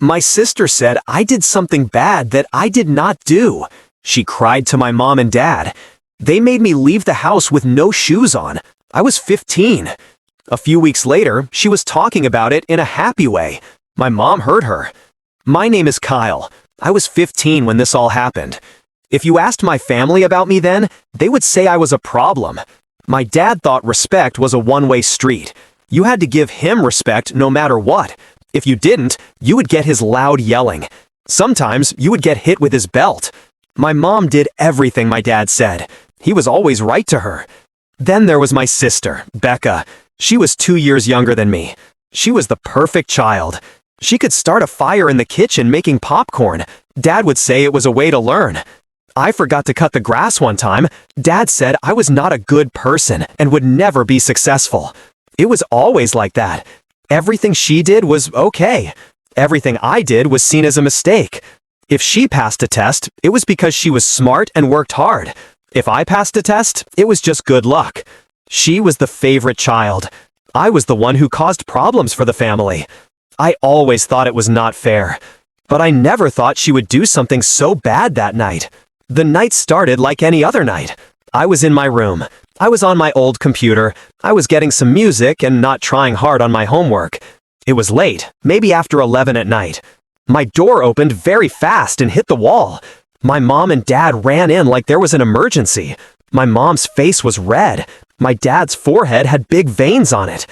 My sister said I did something bad that I did not do. She cried to my mom and dad. They made me leave the house with no shoes on. I was 15. A few weeks later, she was talking about it in a happy way. My mom heard her. My name is Kyle. I was 15 when this all happened. If you asked my family about me then, they would say I was a problem. My dad thought respect was a one-way street. You had to give him respect no matter what. If you didn't, you would get his loud yelling. Sometimes you would get hit with his belt. My mom did everything my dad said. He was always right to her. Then there was my sister, Becca. She was 2 years younger than me. She was the perfect child. She could start a fire in the kitchen making popcorn. Dad would say it was a way to learn. I forgot to cut the grass one time. Dad said I was not a good person and would never be successful. It was always like that. Everything she did was okay. Everything I did was seen as a mistake. If she passed a test, it was because she was smart and worked hard. If I passed a test, it was just good luck. She was the favorite child. I was the one who caused problems for the family. I always thought it was not fair. But I never thought she would do something so bad that night. The night started like any other night. I was in my room. I was on my old computer. I was getting some music and not trying hard on my homework. It was late, maybe after 11 at night. My door opened very fast and hit the wall. My mom and dad ran in like there was an emergency. My mom's face was red. My dad's forehead had big veins on it.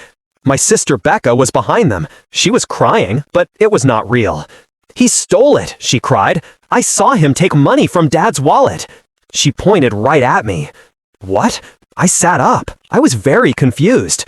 My sister Becca was behind them. She was crying, but it was not real. "He stole it," she cried. "I saw him take money from Dad's wallet." She pointed right at me. What? I sat up. I was very confused.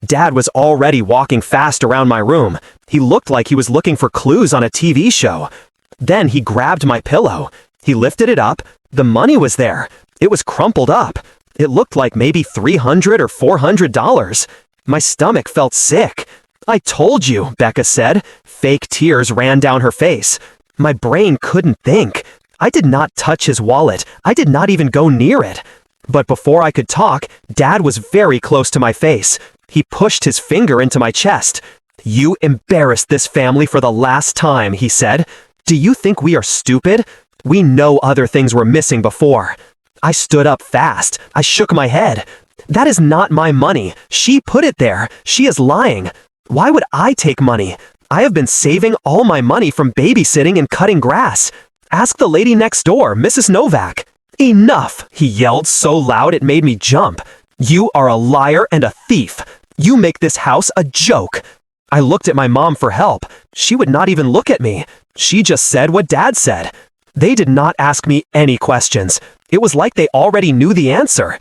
Dad was already walking fast around my room. He looked like he was looking for clues on a TV show. Then he grabbed my pillow. He lifted it up. The money was there. It was crumpled up. It looked like maybe $300 or $400. My stomach felt sick. "I told you," Becca said. Fake tears ran down her face. My brain couldn't think. I did not touch his wallet. I did not even go near it. But before I could talk, Dad was very close to my face. He pushed his finger into my chest. "You embarrassed this family for the last time," he said. "Do you think we are stupid? We know other things were missing before." I stood up fast. I shook my head. "That is not my money. She put it there. She is lying. Why would I take money? I have been saving all my money from babysitting and cutting grass. Ask the lady next door, Mrs. Novak." "Enough," he yelled so loud it made me jump. "You are a liar and a thief. You make this house a joke." I looked at my mom for help. She would not even look at me. She just said what Dad said. They did not ask me any questions. It was like they already knew the answer.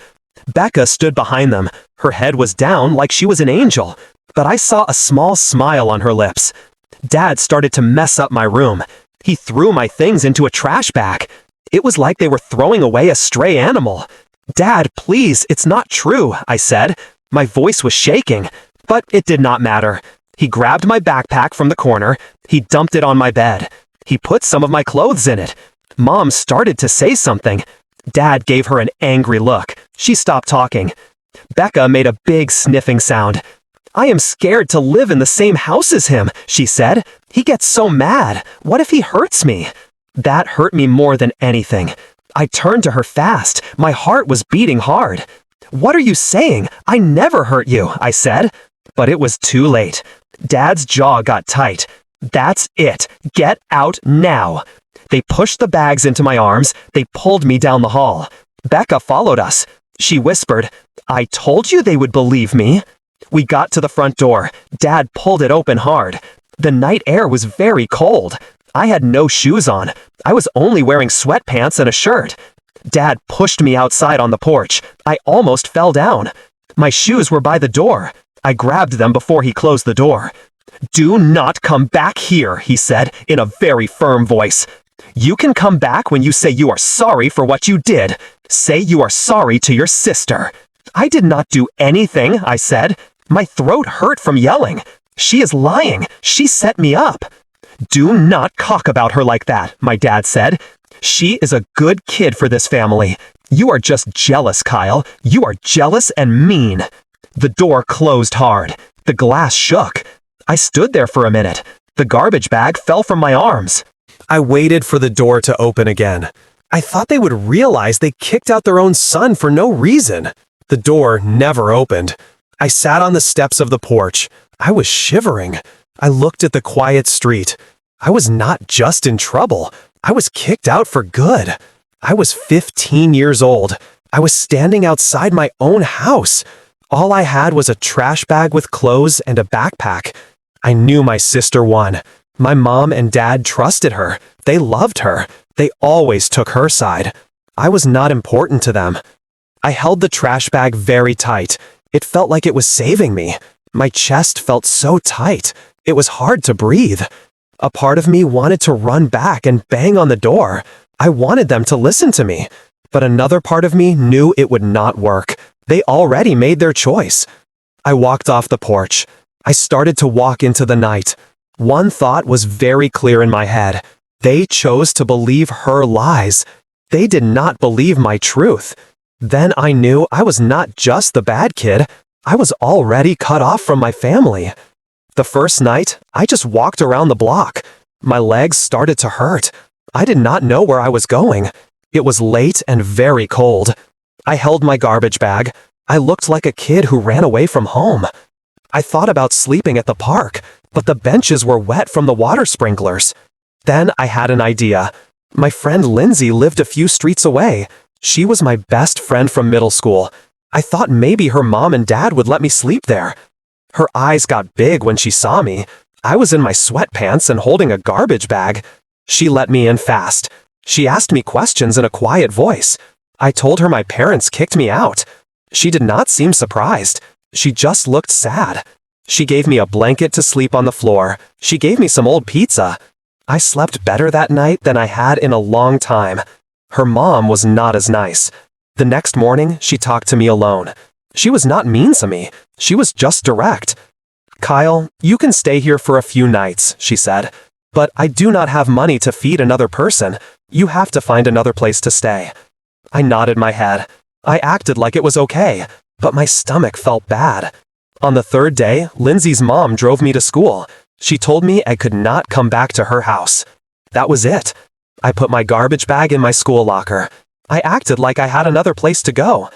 Becca stood behind them. Her head was down like she was an angel, but I saw a small smile on her lips. Dad started to mess up my room. He threw my things into a trash bag. It was like they were throwing away a stray animal. "Dad, please, it's not true," I said. My voice was shaking, but it did not matter. He grabbed my backpack from the corner. He dumped it on my bed. He put some of my clothes in it. Mom started to say something. Dad gave her an angry look. She stopped talking. Becca made a big sniffing sound. "I am scared to live in the same house as him," she said. "He gets so mad. What if he hurts me?" That hurt me more than anything. I turned to her fast. My heart was beating hard. "What are you saying? I never hurt you," I said. But it was too late. Dad's jaw got tight. "That's it. Get out now." They pushed the bags into my arms. They pulled me down the hall. Becca followed us. She whispered, "I told you they would believe me." We got to the front door. Dad pulled it open hard. The night air was very cold. I had no shoes on. I was only wearing sweatpants and a shirt. Dad pushed me outside on the porch. I almost fell down. My shoes were by the door. I grabbed them before he closed the door. "Do not come back here," he said in a very firm voice. "You can come back when you say you are sorry for what you did. Say you are sorry to your sister." "I did not do anything," I said. My throat hurt from yelling. "She is lying. She set me up." "Do not talk about her like that," my dad said. "She is a good kid for this family. You are just jealous, Kyle. You are jealous and mean." The door closed hard. The glass shook. I stood there for a minute. The garbage bag fell from my arms. I waited for the door to open again. I thought they would realize they kicked out their own son for no reason. The door never opened. I sat on the steps of the porch. I was shivering. I looked at the quiet street. I was not just in trouble. I was kicked out for good. I was 15 years old. I was standing outside my own house. All I had was a trash bag with clothes and a backpack. I knew my sister won. My mom and dad trusted her. They loved her. They always took her side. I was not important to them. I held the trash bag very tight. It felt like it was saving me. My chest felt so tight. It was hard to breathe. A part of me wanted to run back and bang on the door. I wanted them to listen to me. But another part of me knew it would not work. They already made their choice. I walked off the porch. I started to walk into the night. One thought was very clear in my head. They chose to believe her lies. They did not believe my truth. Then I knew I was not just the bad kid. I was already cut off from my family. The first night, I just walked around the block. My legs started to hurt. I did not know where I was going. It was late and very cold. I held my garbage bag. I looked like a kid who ran away from home. I thought about sleeping at the park, but the benches were wet from the water sprinklers. Then I had an idea. My friend Lindsay lived a few streets away. She was my best friend from middle school. I thought maybe her mom and dad would let me sleep there. Her eyes got big when she saw me. I was in my sweatpants and holding a garbage bag. She let me in fast. She asked me questions in a quiet voice. I told her my parents kicked me out. She did not seem surprised. She just looked sad. She gave me a blanket to sleep on the floor. She gave me some old pizza. I slept better that night than I had in a long time. Her mom was not as nice. The next morning, she talked to me alone. She was not mean to me. She was just direct. "Kyle, you can stay here for a few nights," she said. "But I do not have money to feed another person. You have to find another place to stay." I nodded my head. I acted like it was okay, but my stomach felt bad. On the third day, Lindsay's mom drove me to school. She told me I could not come back to her house. That was it. I put my garbage bag in my school locker. I acted like I had another place to go.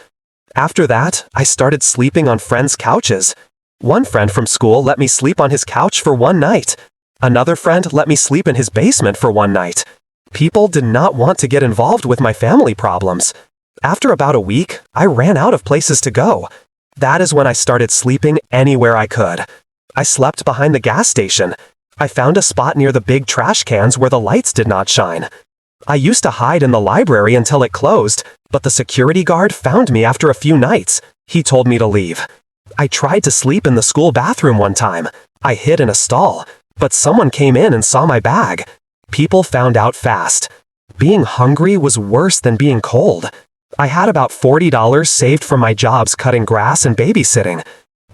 After that, I started sleeping on friends' couches. One friend from school let me sleep on his couch for one night. Another friend let me sleep in his basement for one night. People did not want to get involved with my family problems. After about a week, I ran out of places to go. That is when I started sleeping anywhere I could. I slept behind the gas station. I found a spot near the big trash cans where the lights did not shine. I used to hide in the library until it closed, but the security guard found me after a few nights. He told me to leave. I tried to sleep in the school bathroom one time. I hid in a stall, but someone came in and saw my bag. People found out fast. Being hungry was worse than being cold. I had about $40 saved from my jobs cutting grass and babysitting.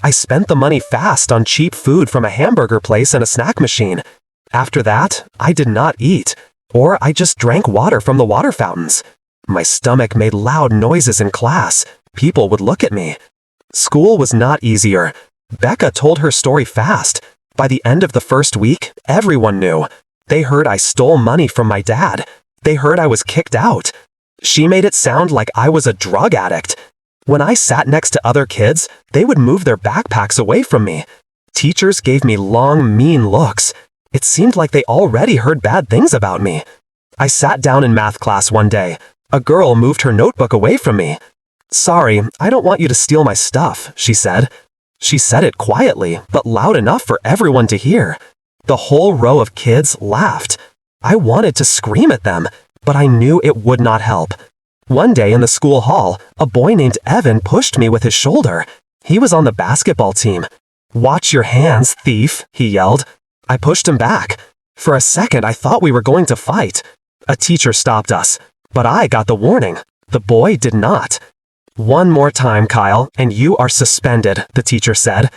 I spent the money fast on cheap food from a hamburger place and a snack machine. After that, I did not eat, or I just drank water from the water fountains. My stomach made loud noises in class. People would look at me. School was not easier. Becca told her story fast. By the end of the first week, everyone knew. They heard I stole money from my dad. They heard I was kicked out. She made it sound like I was a drug addict. When I sat next to other kids, they would move their backpacks away from me. Teachers gave me long, mean looks. It seemed like they already heard bad things about me. I sat down in math class one day. A girl moved her notebook away from me. "Sorry, I don't want you to steal my stuff," she said. She said it quietly, but loud enough for everyone to hear. The whole row of kids laughed. I wanted to scream at them, but I knew it would not help. One day in the school hall, a boy named Evan pushed me with his shoulder. He was on the basketball team. "Watch your hands, thief," he yelled. I pushed him back. For a second, I thought we were going to fight. A teacher stopped us, but I got the warning. The boy did not. "One more time, Kyle, and you are suspended," the teacher said.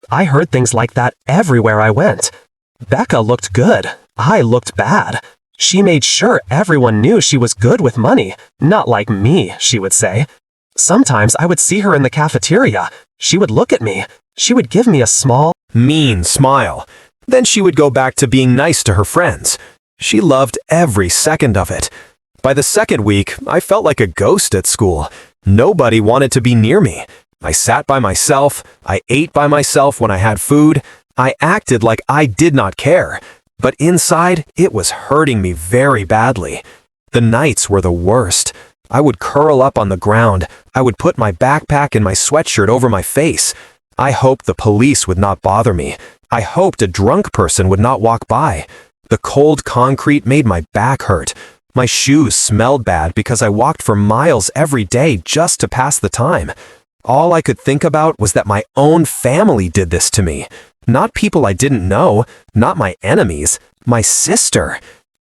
I heard things like that everywhere I went. Becca looked good. I looked bad. She made sure everyone knew she was good with money, not like me, she would say. Sometimes I would see her in the cafeteria. She would look at me. She would give me a small, mean smile. Then she would go back to being nice to her friends. She loved every second of it. By the second week, I felt like a ghost at school. Nobody wanted to be near me. I sat by myself. I ate by myself when I had food. I acted like I did not care. But inside, it was hurting me very badly. The nights were the worst. I would curl up on the ground. I would put my backpack and my sweatshirt over my face. I hoped the police would not bother me. I hoped a drunk person would not walk by. The cold concrete made my back hurt. My shoes smelled bad because I walked for miles every day just to pass the time. All I could think about was that my own family did this to me. Not people I didn't know, not my enemies, my sister.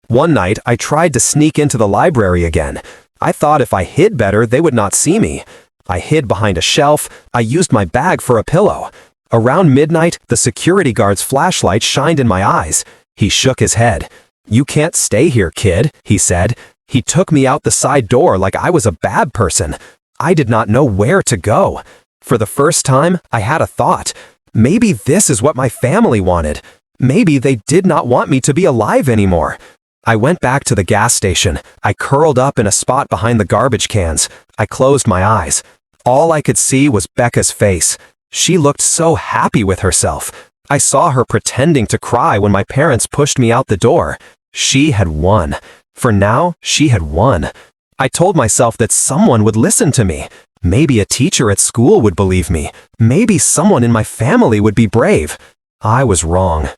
One night, I tried to sneak into the library again. I thought if I hid better, they would not see me. I hid behind a shelf. I used my bag for a pillow. Around midnight, the security guard's flashlight shined in my eyes. He shook his head. "You can't stay here, kid," he said. He took me out the side door like I was a bad person. I did not know where to go. For the first time, I had a thought. Maybe this is what my family wanted. Maybe they did not want me to be alive anymore. I went back to the gas station. I curled up in a spot behind the garbage cans. I closed my eyes. All I could see was Becca's face. She looked so happy with herself. I saw her pretending to cry when my parents pushed me out the door. She had won. For now, she had won. I told myself that someone would listen to me. Maybe a teacher at school would believe me. Maybe someone in my family would be brave. I was wrong.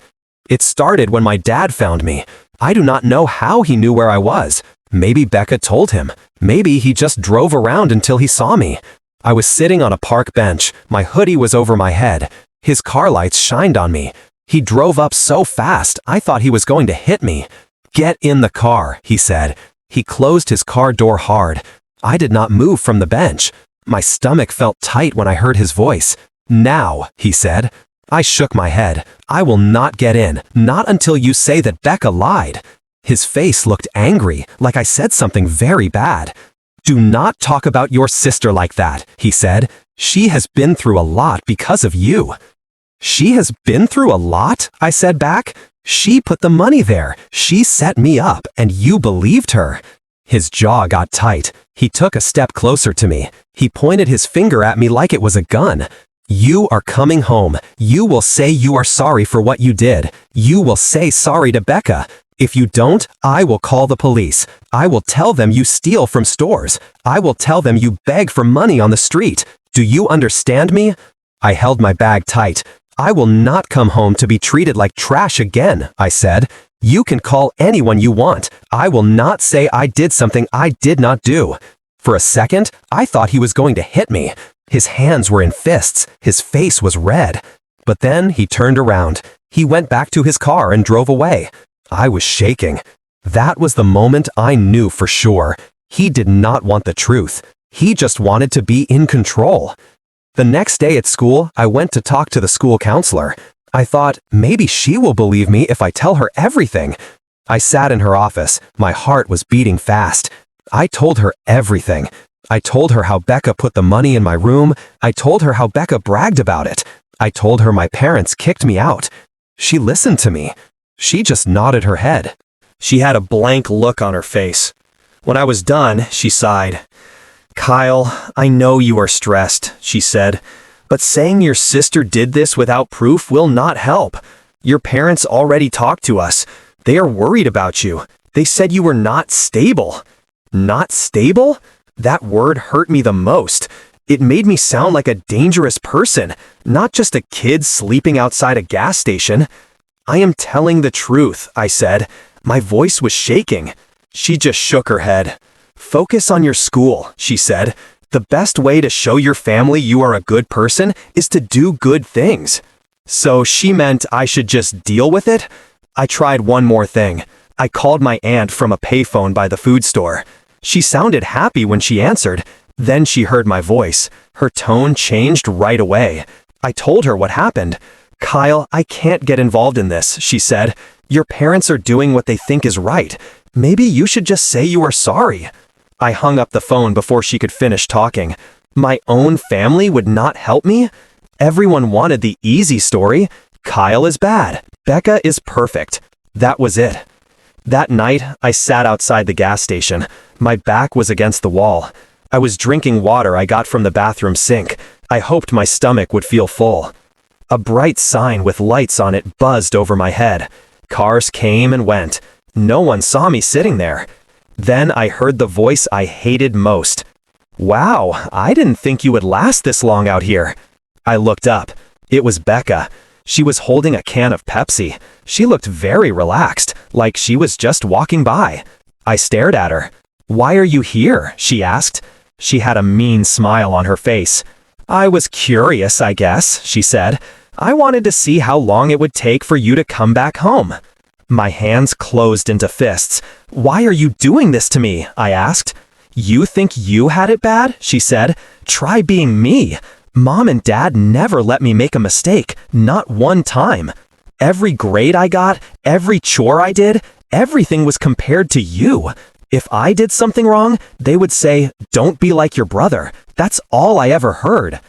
It started when my dad found me. I do not know how he knew where I was. Maybe Becca told him. Maybe he just drove around until he saw me. I was sitting on a park bench. My hoodie was over my head. His car lights shined on me. He drove up so fast, I thought he was going to hit me. "Get in the car," he said. He closed his car door hard. I did not move from the bench. My stomach felt tight when I heard his voice. "Now," he said. I shook my head. "I will not get in, not until you say that Becca lied." His face looked angry, like I said something very bad. "Do not talk about your sister like that," he said. "She has been through a lot because of you." "She has been through a lot?" I said back. "She put the money there. She set me up, and you believed her." His jaw got tight. He took a step closer to me. He pointed his finger at me like it was a gun. "You are coming home. You will say you are sorry for what you did. You will say sorry to Becca. If you don't, I will call the police. I will tell them you steal from stores. I will tell them you beg for money on the street. Do you understand me?" I held my bag tight. "I will not come home to be treated like trash again," I said. "You can call anyone you want. I will not say I did something I did not do." For a second, I thought he was going to hit me. His hands were in fists. His face was red. But then he turned around. He went back to his car and drove away. I was shaking. That was the moment I knew for sure. He did not want the truth. He just wanted to be in control. The next day at school, I went to talk to the school counselor. I thought, maybe she will believe me if I tell her everything. I sat in her office. My heart was beating fast. I told her everything. I told her how Becca put the money in my room. I told her how Becca bragged about it. I told her my parents kicked me out. She listened to me. She just nodded her head. She had a blank look on her face. When I was done, she sighed. "Kyle, I know you are stressed," she said, "but saying your sister did this without proof will not help. Your parents already talked to us. They are worried about you. They said you were not stable." Not stable? That word hurt me the most. It made me sound like a dangerous person, not just a kid sleeping outside a gas station. "I am telling the truth," I said. My voice was shaking. She just shook her head. "Focus on your school," she said. "The best way to show your family you are a good person is to do good things." So she meant I should just deal with it? I tried one more thing. I called my aunt from a payphone by the food store. She sounded happy when she answered. Then she heard my voice. Her tone changed right away. I told her what happened. "Kyle, I can't get involved in this," she said. "Your parents are doing what they think is right. Maybe you should just say you are sorry." I hung up the phone before she could finish talking. My own family would not help me? Everyone wanted the easy story. Kyle is bad. Becca is perfect. That was it. That night, I sat outside the gas station. My back was against the wall. I was drinking water I got from the bathroom sink. I hoped my stomach would feel full. A bright sign with lights on it buzzed over my head. Cars came and went. No one saw me sitting there. Then I heard the voice I hated most. "Wow, I didn't think you would last this long out here." I looked up. It was Becca. She was holding a can of Pepsi. She looked very relaxed, like she was just walking by. I stared at her. "Why are you here?" she asked. She had a mean smile on her face. "I was curious, I guess," she said. "I wanted to see how long it would take for you to come back home." My hands closed into fists. "Why are you doing this to me?" I asked. "You think you had it bad?" she said. "Try being me. Mom and Dad never let me make a mistake, not one time. Every grade I got, every chore I did, everything was compared to you. If I did something wrong, they would say, 'Don't be like your brother.' That's all I ever heard."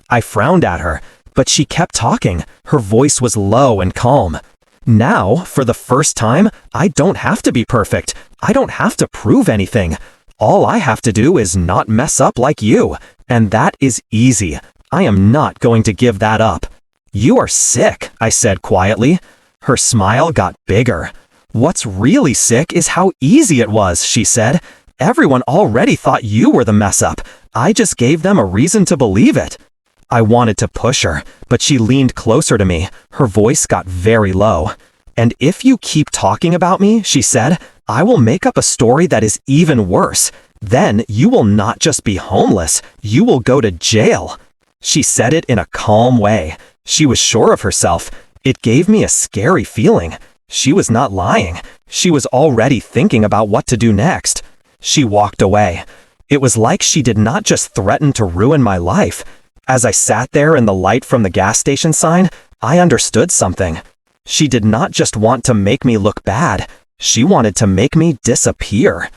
I frowned at her, but she kept talking. Her voice was low and calm. "Now, for the first time, I don't have to be perfect. I don't have to prove anything. All I have to do is not mess up like you, and that is easy. I am not going to give that up." "You are sick," I said quietly. Her smile got bigger. "What's really sick is how easy it was," she said. "Everyone already thought you were the mess up. I just gave them a reason to believe it." I wanted to push her, but she leaned closer to me. Her voice got very low. "And if you keep talking about me," she said, "I will make up a story that is even worse. Then you will not just be homeless, you will go to jail." She said it in a calm way. She was sure of herself. It gave me a scary feeling. She was not lying. She was already thinking about what to do next. She walked away. It was like she did not just threaten to ruin my life. As I sat there in the light from the gas station sign, I understood something. She did not just want to make me look bad. She wanted to make me disappear.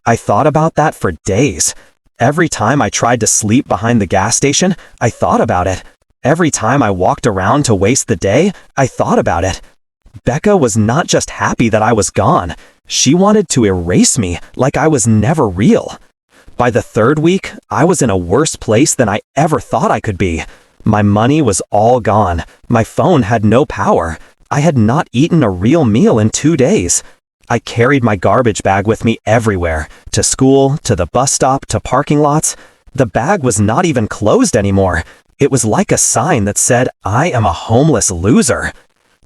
I thought about that for days. Every time I tried to sleep behind the gas station, I thought about it. Every time I walked around to waste the day, I thought about it. Becca was not just happy that I was gone. She wanted to erase me like I was never real. By the third week, I was in a worse place than I ever thought I could be. My money was all gone. My phone had no power. I had not eaten a real meal in 2 days. I carried my garbage bag with me everywhere, to school, to the bus stop, to parking lots. The bag was not even closed anymore. It was like a sign that said, "I am a homeless loser."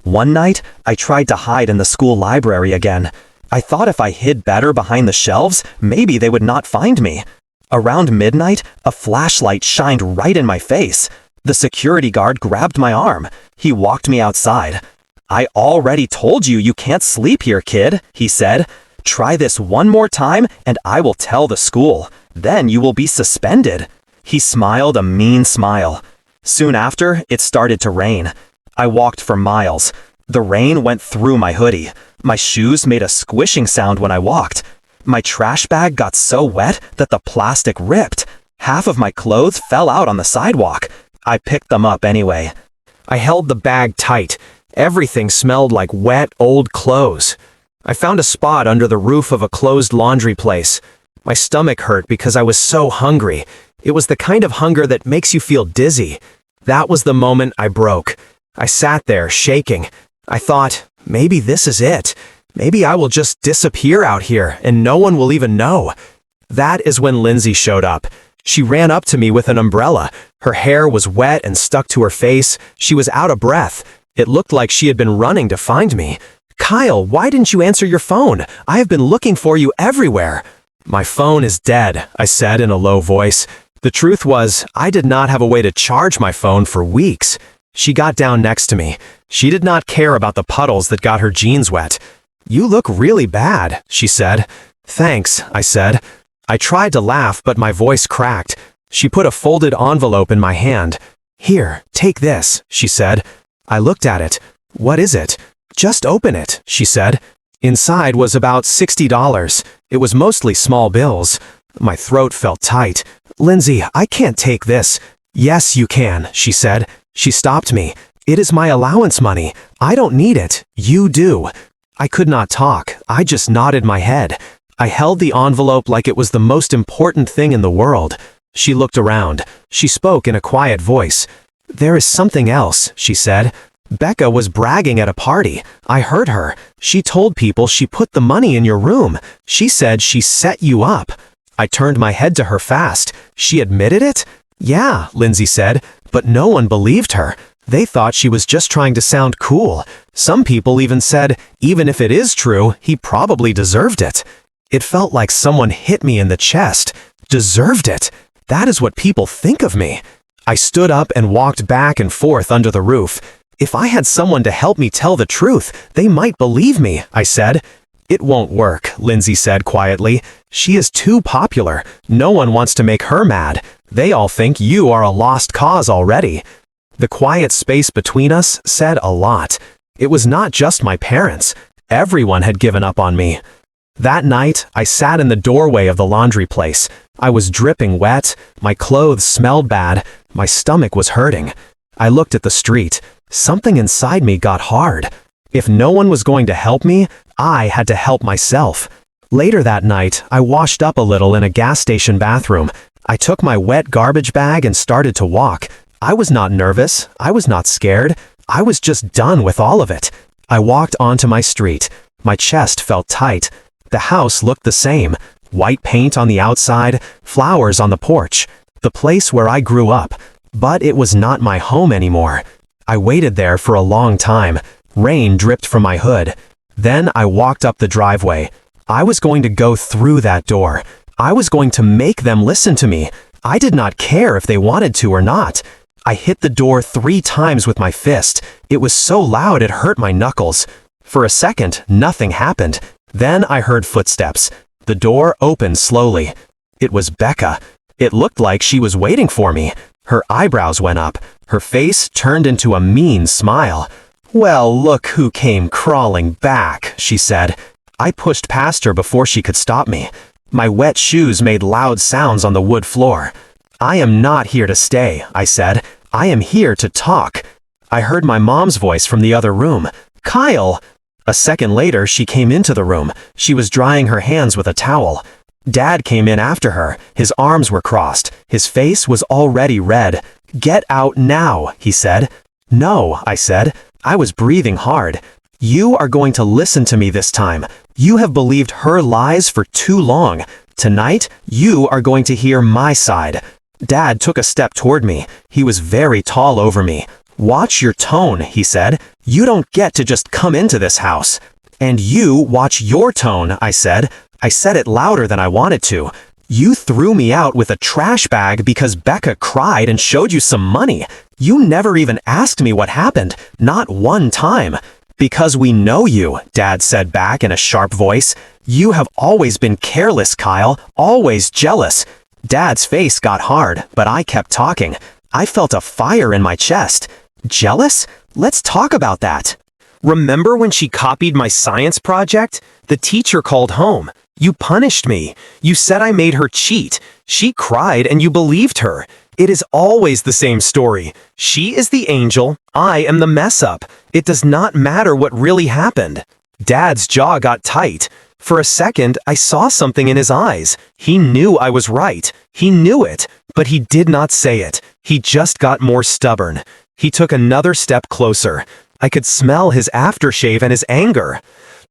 One night, I tried to hide in the school library again. I thought if I hid better behind the shelves, maybe they would not find me. Around midnight, a flashlight shined right in my face. The security guard grabbed my arm. He walked me outside. "I already told you you can't sleep here, kid," he said. "Try this one more time and I will tell the school. Then you will be suspended." He smiled a mean smile. Soon after, it started to rain. I walked for miles. The rain went through my hoodie. My shoes made a squishing sound when I walked. My trash bag got so wet that the plastic ripped. Half of my clothes fell out on the sidewalk. I picked them up anyway. I held the bag tight. Everything smelled like wet, old clothes. I found a spot under the roof of a closed laundry place. My stomach hurt because I was so hungry. It was the kind of hunger that makes you feel dizzy. That was the moment I broke. I sat there, shaking. I thought, maybe this is it. Maybe I will just disappear out here and no one will even know. That is when Lindsay showed up. She ran up to me with an umbrella. Her hair was wet and stuck to her face. She was out of breath. It looked like she had been running to find me. "Kyle, why didn't you answer your phone? I have been looking for you everywhere." "My phone is dead," I said in a low voice. The truth was, I did not have a way to charge my phone for weeks. She got down next to me. She did not care about the puddles that got her jeans wet. "You look really bad," she said. "Thanks," I said. I tried to laugh, but my voice cracked. She put a folded envelope in my hand. "Here, take this," she said. I looked at it. "What is it?" "Just open it," she said. Inside was about $60. It was mostly small bills. My throat felt tight. "Lindsay, I can't take this." "Yes, you can," she said. She stopped me. It is my allowance money. I don't need it. You do. I could not talk. I just nodded my head. I held the envelope like it was the most important thing in the world. She looked around. She spoke in a quiet voice. There is something else, she said. Becca was bragging at a party. I heard her. She told people she put the money in your room. She said she set you up. I turned my head to her fast. She admitted it? Yeah, Lindsay said, but no one believed her. They thought she was just trying to sound cool. Some people even said, even if it is true, he probably deserved it. It felt like someone hit me in the chest. Deserved it. That is what people think of me. I stood up and walked back and forth under the roof. If I had someone to help me tell the truth, they might believe me, I said. It won't work, Lindsay said quietly. She is too popular. No one wants to make her mad. They all think you are a lost cause already. The quiet space between us said a lot. It was not just my parents. Everyone had given up on me. That night, I sat in the doorway of the laundry place. I was dripping wet. My clothes smelled bad. My stomach was hurting. I looked at the street. Something inside me got hard. If no one was going to help me, I had to help myself. Later that night, I washed up a little in a gas station bathroom. I took my wet garbage bag and started to walk. I was not nervous. I was not scared. I was just done with all of it. I walked onto my street. My chest felt tight. The house looked the same. White paint on the outside, flowers on the porch. The place where I grew up. But it was not my home anymore. I waited there for a long time. Rain dripped from my hood. Then I walked up the driveway. I was going to go through that door. I was going to make them listen to me. I did not care if they wanted to or not. I hit the door 3 times with my fist. It was so loud it hurt my knuckles. For a second, nothing happened. Then I heard footsteps. The door opened slowly. It was Becca. It looked like she was waiting for me. Her eyebrows went up. Her face turned into a mean smile. Well, look who came crawling back, she said. I pushed past her before she could stop me. My wet shoes made loud sounds on the wood floor. I am not here to stay, I said. I am here to talk. I heard my mom's voice from the other room. Kyle! A second later, she came into the room. She was drying her hands with a towel. Dad came in after her. His arms were crossed. His face was already red. Get out now, he said. No, I said. I was breathing hard. You are going to listen to me this time. You have believed her lies for too long. Tonight, you are going to hear my side. Dad took a step toward me. He was very tall over me. Watch your tone, he said. You don't get to just come into this house. And you watch your tone, I said. I said it louder than I wanted to. You threw me out with a trash bag because Becca cried and showed you some money. You never even asked me what happened, not one time. Because we know you, Dad said back in a sharp voice. You have always been careless, Kyle, always jealous. Dad's face got hard, but I kept talking. I felt a fire in my chest. Jealous? Let's talk about that. Remember when she copied my science project? The teacher called home. You punished me. You said I made her cheat. She cried and you believed her. It is always the same story. She is the angel. I am the mess-up. It does not matter what really happened. Dad's jaw got tight. For a second, I saw something in his eyes. He knew I was right. He knew it, but he did not say it. He just got more stubborn. He took another step closer. I could smell his aftershave and his anger.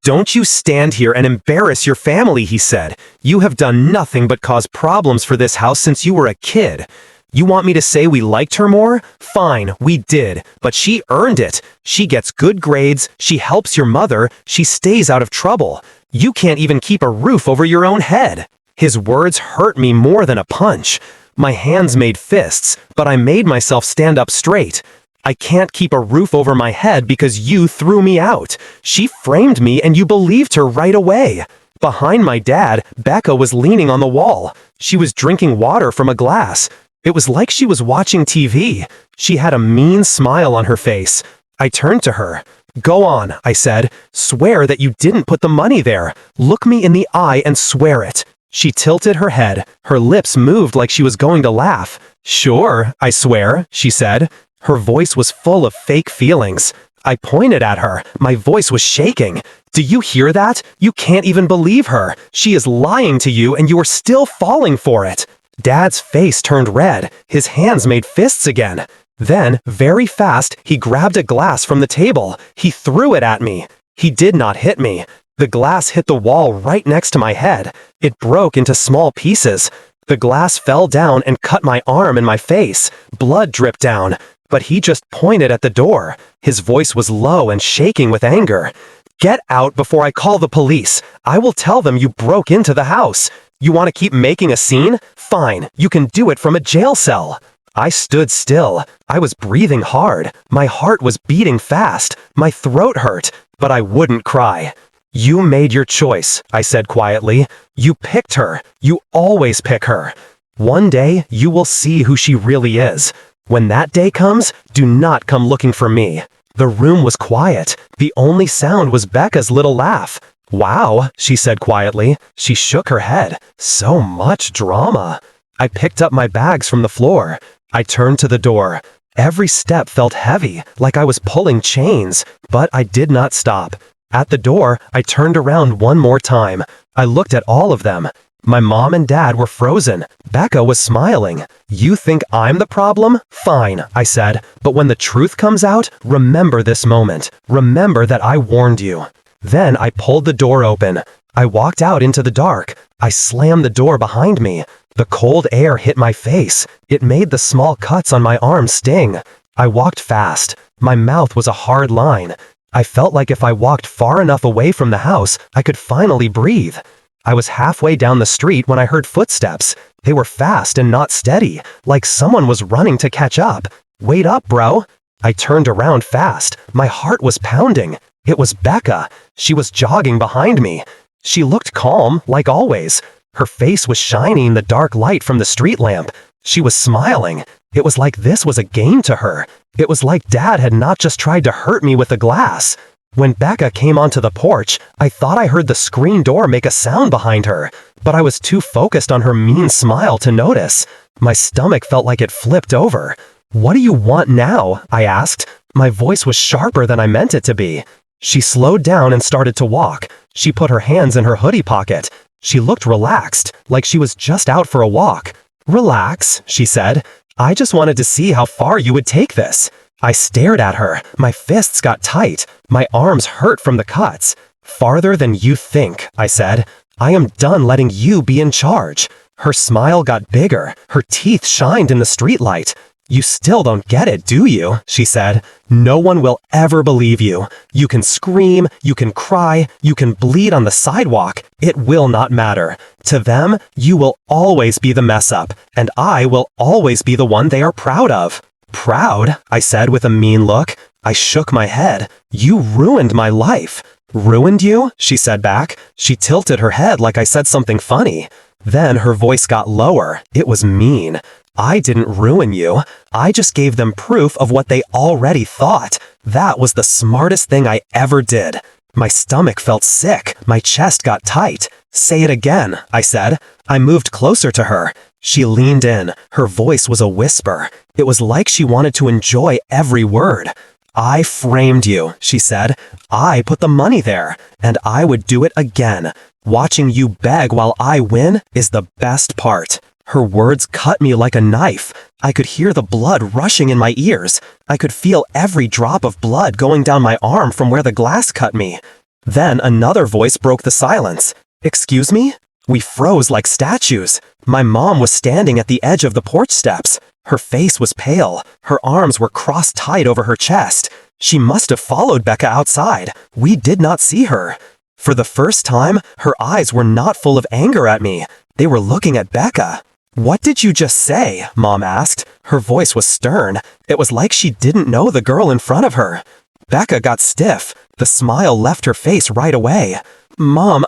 Don't you stand here and embarrass your family, he said. You have done nothing but cause problems for this house since you were a kid. You want me to say we liked her more? Fine, we did, but she earned it. She gets good grades, she helps your mother, she stays out of trouble. You can't even keep a roof over your own head. His words hurt me more than a punch. My hands made fists, but I made myself stand up straight. I can't keep a roof over my head because you threw me out. She framed me and you believed her right away. Behind my dad, Becca was leaning on the wall. She was drinking water from a glass. It was like she was watching TV. She had a mean smile on her face. I turned to her. Go on, I said. Swear that you didn't put the money there. Look me in the eye and swear it. She tilted her head. Her lips moved like she was going to laugh. Sure, I swear, she said. Her voice was full of fake feelings. I pointed at her. My voice was shaking. Do you hear that? You can't even believe her. She is lying to you and you are still falling for it. Dad's face turned red. His hands made fists again. Then, very fast, he grabbed a glass from the table. He threw it at me. He did not hit me. The glass hit the wall right next to my head. It broke into small pieces. The glass fell down and cut my arm and my face. Blood dripped down. But he just pointed at the door. His voice was low and shaking with anger. Get out before I call the police. I will tell them you broke into the house. You want to keep making a scene? Fine, you can do it from a jail cell. I stood still. I was breathing hard. My heart was beating fast. My throat hurt, but I wouldn't cry. You made your choice, I said quietly. You picked her. You always pick her. One day, you will see who she really is. When that day comes, do not come looking for me. The room was quiet. The only sound was Becca's little laugh. Wow, she said quietly. She shook her head. So much drama. I picked up my bags from the floor. I turned to the door. Every step felt heavy, like I was pulling chains, but I did not stop. At the door, I turned around one more time. I looked at all of them. My mom and dad were frozen. Becca was smiling. You think I'm the problem? Fine, I said. But when the truth comes out, remember this moment. Remember that I warned you. Then I pulled the door open. I walked out into the dark. I slammed the door behind me. The cold air hit my face. It made the small cuts on my arm sting. I walked fast. My mouth was a hard line. I felt like if I walked far enough away from the house, I could finally breathe. I was halfway down the street when I heard footsteps. They were fast and not steady, like someone was running to catch up. Wait up, bro. I turned around fast. My heart was pounding. It was Becca. She was jogging behind me. She looked calm, like always. Her face was shining in the dark light from the street lamp. She was smiling. It was like this was a game to her. It was like Dad had not just tried to hurt me with a glass. When Becca came onto the porch, I thought I heard the screen door make a sound behind her, but I was too focused on her mean smile to notice. My stomach felt like it flipped over. What do you want now? I asked. My voice was sharper than I meant it to be. She slowed down and started to walk. She put her hands in her hoodie pocket. She looked relaxed, like she was just out for a walk. Relax, she said. I just wanted to see how far you would take this. I stared at her. My fists got tight. My arms hurt from the cuts. Farther than you think, I said. I am done letting you be in charge. Her smile got bigger. Her teeth shined in the streetlight. You still don't get it, do you? She said. No one will ever believe you. You can scream, you can cry, you can bleed on the sidewalk. It will not matter. To them, you will always be the mess up, and I will always be the one they are proud of. Proud? I said with a mean look. I shook my head. You ruined my life. Ruined you? She said back. She tilted her head like I said something funny. Then her voice got lower. It was mean. I didn't ruin you. I just gave them proof of what they already thought. That was the smartest thing I ever did. My stomach felt sick. My chest got tight. Say it again, I said. I moved closer to her. She leaned in. Her voice was a whisper. It was like she wanted to enjoy every word. I framed you, she said. I put the money there, and I would do it again. Watching you beg while I win is the best part. Her words cut me like a knife. I could hear the blood rushing in my ears. I could feel every drop of blood going down my arm from where the glass cut me. Then another voice broke the silence. Excuse me? We froze like statues. My mom was standing at the edge of the porch steps. Her face was pale. Her arms were crossed tight over her chest. She must have followed Becca outside. We did not see her. For the first time, her eyes were not full of anger at me. They were looking at Becca. What did you just say? Mom asked. Her voice was stern. It was like she didn't know the girl in front of her. Becca got stiff. The smile left her face right away. Mom,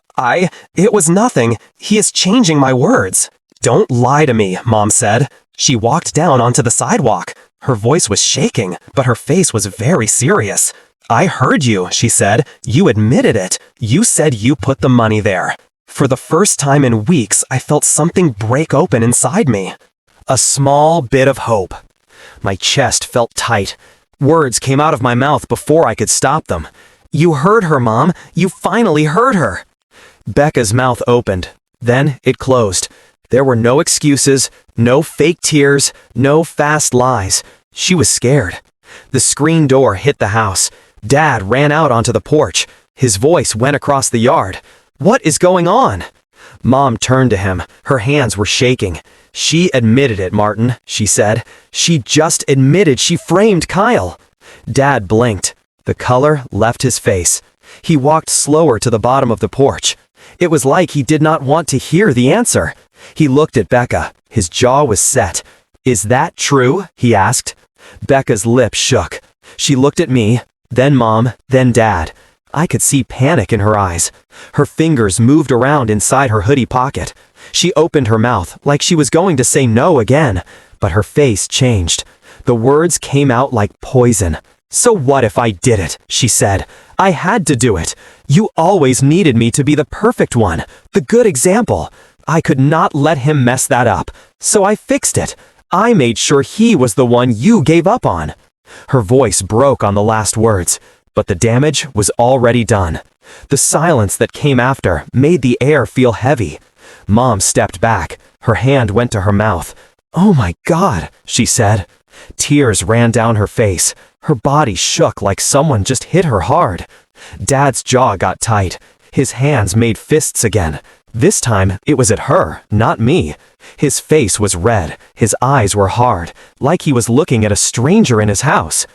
it was nothing. He is changing my words. Don't lie to me, Mom said. She walked down onto the sidewalk. Her voice was shaking, but her face was very serious. I heard you, she said. You admitted it. You said you put the money there. For the first time in weeks, I felt something break open inside me. A small bit of hope. My chest felt tight. Words came out of my mouth before I could stop them. "You heard her, Mom. You finally heard her." Becca's mouth opened. Then it closed. There were no excuses, no fake tears, no fast lies. She was scared. The screen door hit the house. Dad ran out onto the porch. His voice went across the yard. "What is going on?" Mom turned to him. Her hands were shaking. "She admitted it, Martin," she said. "She just admitted she framed Kyle." Dad blinked. The color left his face. He walked slower to the bottom of the porch. It was like he did not want to hear the answer. He looked at Becca. His jaw was set. "Is that true?" he asked. Becca's lip shook. She looked at me, then Mom, then Dad. I could see panic in her eyes. Her fingers moved around inside her hoodie pocket. She opened her mouth like she was going to say no again, but her face changed. The words came out like poison. "So what if I did it?" she said. "I had to do it. You always needed me to be the perfect one, the good example. I could not let him mess that up, so I fixed it. I made sure he was the one you gave up on." Her voice broke on the last words, but the damage was already done. The silence that came after made the air feel heavy. Mom stepped back. Her hand went to her mouth. "Oh my God," she said. Tears ran down her face. Her body shook like someone just hit her hard. Dad's jaw got tight. His hands made fists again. This time, it was at her, not me. His face was red. His eyes were hard, like he was looking at a stranger in his house.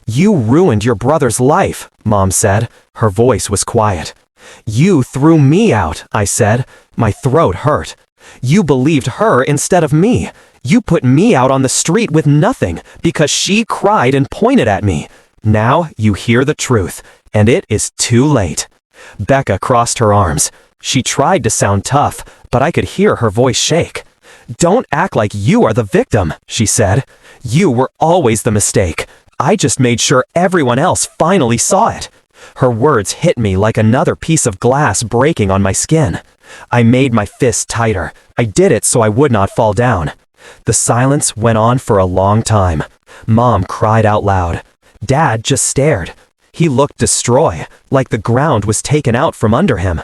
"You ruined your brother's life," Mom said. Her voice was quiet. "You threw me out," I said. My throat hurt. "You believed her instead of me. You put me out on the street with nothing because she cried and pointed at me. Now you hear the truth, and it is too late." Becca crossed her arms. She tried to sound tough, but I could hear her voice shake. "Don't act like you are the victim," she said. "You were always the mistake. I just made sure everyone else finally saw it." Her words hit me like another piece of glass breaking on my skin. I made my fist tighter. I did it so I would not fall down. The silence went on for a long time. Mom cried out loud. Dad just stared. He looked distraught, like the ground was taken out from under him.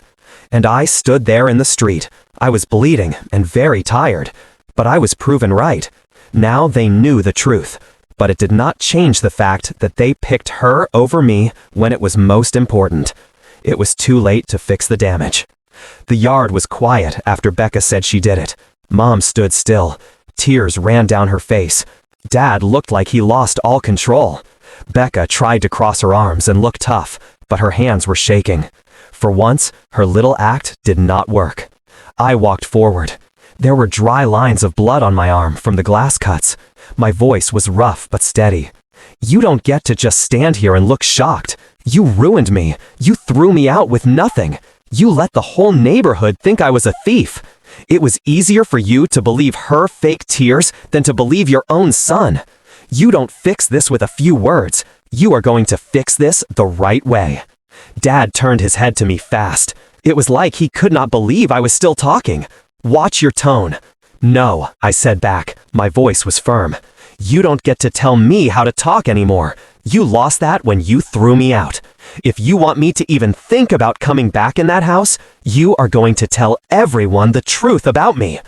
And I stood there in the street. I was bleeding and very tired, but I was proven right. Now they knew the truth, but it did not change the fact that they picked her over me when it was most important. It was too late to fix the damage. The yard was quiet after Becca said she did it. Mom stood still. Tears ran down her face. Dad looked like he lost all control. Becca tried to cross her arms and look tough, but her hands were shaking. For once, her little act did not work. I walked forward. There were dry lines of blood on my arm from the glass cuts. My voice was rough but steady. "You don't get to just stand here and look shocked. You ruined me. You threw me out with nothing. You let the whole neighborhood think I was a thief. It was easier for you to believe her fake tears than to believe your own son. You don't fix this with a few words. You are going to fix this the right way." Dad turned his head to me fast. It was like he could not believe I was still talking. "Watch your tone." "No," I said back. My voice was firm. "You don't get to tell me how to talk anymore. You lost that when you threw me out. If you want me to even think about coming back in that house, you are going to tell everyone the truth about me."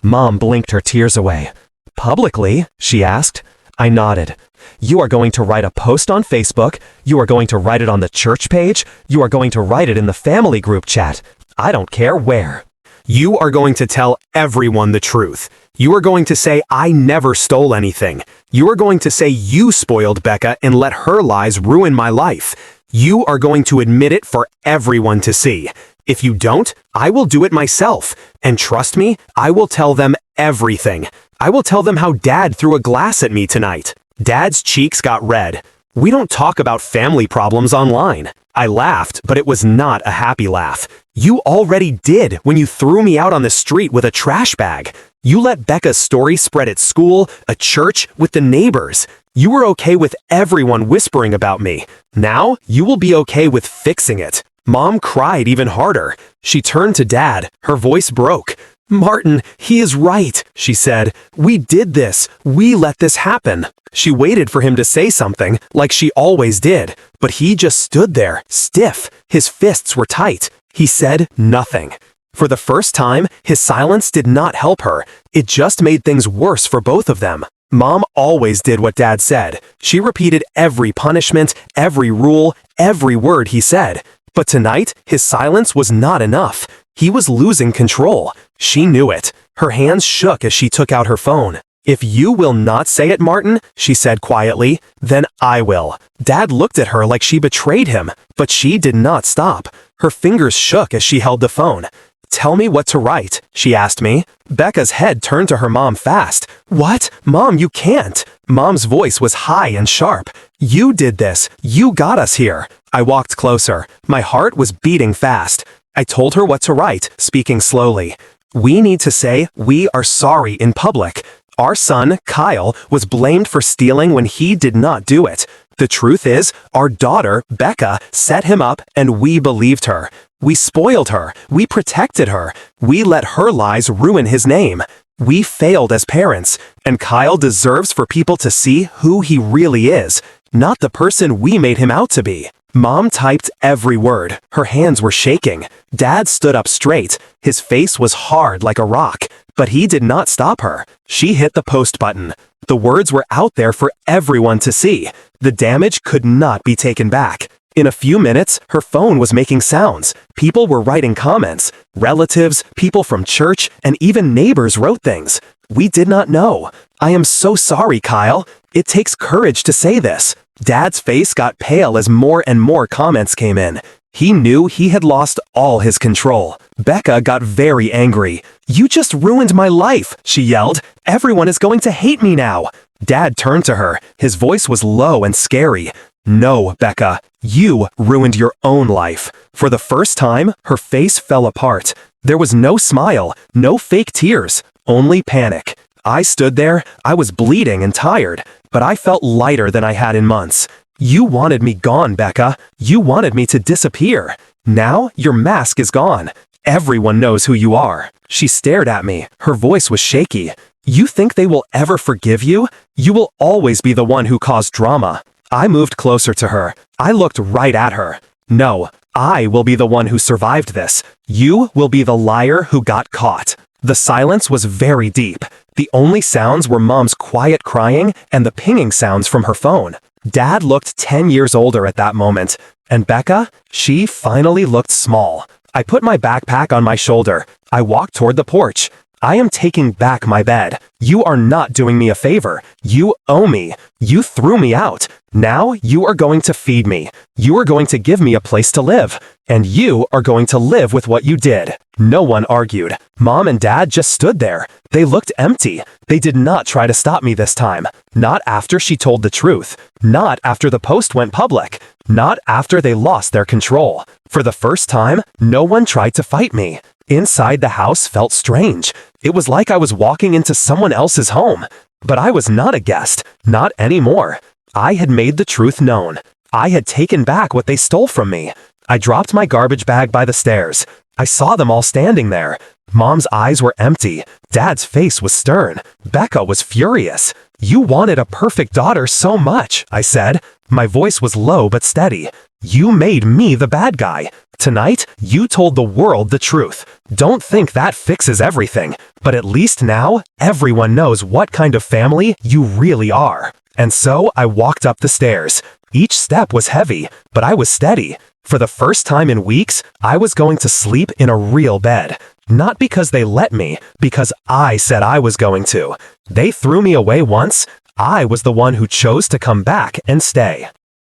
Mom blinked her tears away. "Publicly?" she asked. I nodded. "You are going to write a post on Facebook. You are going to write it on the church page. You are going to write it in the family group chat. I don't care where. You are going to tell everyone the truth. You are going to say I never stole anything. You are going to say you spoiled Becca and let her lies ruin my life. You are going to admit it for everyone to see. If you don't, I will do it myself. And trust me, I will tell them everything. I will tell them how Dad threw a glass at me tonight." Dad's cheeks got red. "We don't talk about family problems online." I laughed, but it was not a happy laugh. "You already did when you threw me out on the street with a trash bag. You let Becca's story spread at school, at church, with the neighbors. You were okay with everyone whispering about me. Now, you will be okay with fixing it." Mom cried even harder. She turned to Dad. Her voice broke. Martin, he is right, she said. We did this. We let this happen. She waited for him to say something, like she always did, but he just stood there, stiff. His fists were tight. He said nothing. For the first time, his silence did not help her. It just made things worse for both of them. Mom always did what Dad said. She repeated every punishment, every rule, every word he said. But tonight, his silence was not enough. He was losing control. She knew it. Her hands shook as she took out her phone. If you will not say it, Martin, she said quietly, then I will. Dad looked at her like she betrayed him, but she did not stop. Her fingers shook as she held the phone. Tell me what to write, she asked me. Becca's head turned to her mom fast. What? Mom, you can't. Mom's voice was high and sharp. You did this. You got us here. I walked closer. My heart was beating fast. I told her what to write, speaking slowly. We need to say we are sorry in public. Our son, Kyle, was blamed for stealing when he did not do it. The truth is, our daughter, Becca, set him up and we believed her. We spoiled her. We protected her. We let her lies ruin his name. We failed as parents, and Kyle deserves for people to see who he really is, not the person we made him out to be. Mom typed every word. Her hands were shaking. Dad stood up straight. His face was hard like a rock, but he did not stop her. She hit the post button. The words were out there for everyone to see. The damage could not be taken back. In a few minutes, her phone was making sounds. People were writing comments. Relatives, people from church, and even neighbors wrote things. We did not know. I am so sorry, Kyle. It takes courage to say this. Dad's face got pale as more and more comments came in. He knew he had lost all his control. Becca got very angry. You just ruined my life, she yelled. Everyone is going to hate me now. Dad turned to her. His voice was low and scary. No, Becca, you ruined your own life. For the first time, her face fell apart. There was no smile, no fake tears, only panic. I stood there. I was bleeding and tired, but I felt lighter than I had in months. You wanted me gone, Becca. You wanted me to disappear. Now your mask is gone. Everyone knows who you are. She stared at me. Her voice was shaky. You think they will ever forgive you? You will always be the one who caused drama. I moved closer to her. I looked right at her. No, I will be the one who survived this. You will be the liar who got caught. The silence was very deep. The only sounds were Mom's quiet crying and the pinging sounds from her phone. Dad looked 10 years older at that moment. And Becca, she finally looked small. I put my backpack on my shoulder. I walked toward the porch. I am taking back my bed. You are not doing me a favor. You owe me. You threw me out. Now you are going to feed me. You are going to give me a place to live. And you are going to live with what you did. No one argued. Mom and Dad just stood there. They looked empty. They did not try to stop me this time. Not after she told the truth. Not after the post went public. Not after they lost their control. For the first time, no one tried to fight me. Inside the house felt strange. It was like I was walking into someone else's home. But I was not a guest. Not anymore. I had made the truth known. I had taken back what they stole from me. I dropped my garbage bag by the stairs. I saw them all standing there. Mom's eyes were empty. Dad's face was stern. Becca was furious. You wanted a perfect daughter so much, I said. My voice was low but steady. You made me the bad guy. Tonight, you told the world the truth. Don't think that fixes everything. But at least now, everyone knows what kind of family you really are. And so I walked up the stairs. Each step was heavy, but I was steady. For the first time in weeks, I was going to sleep in a real bed. Not because they let me, because I said I was going to. They threw me away once. I was the one who chose to come back and stay.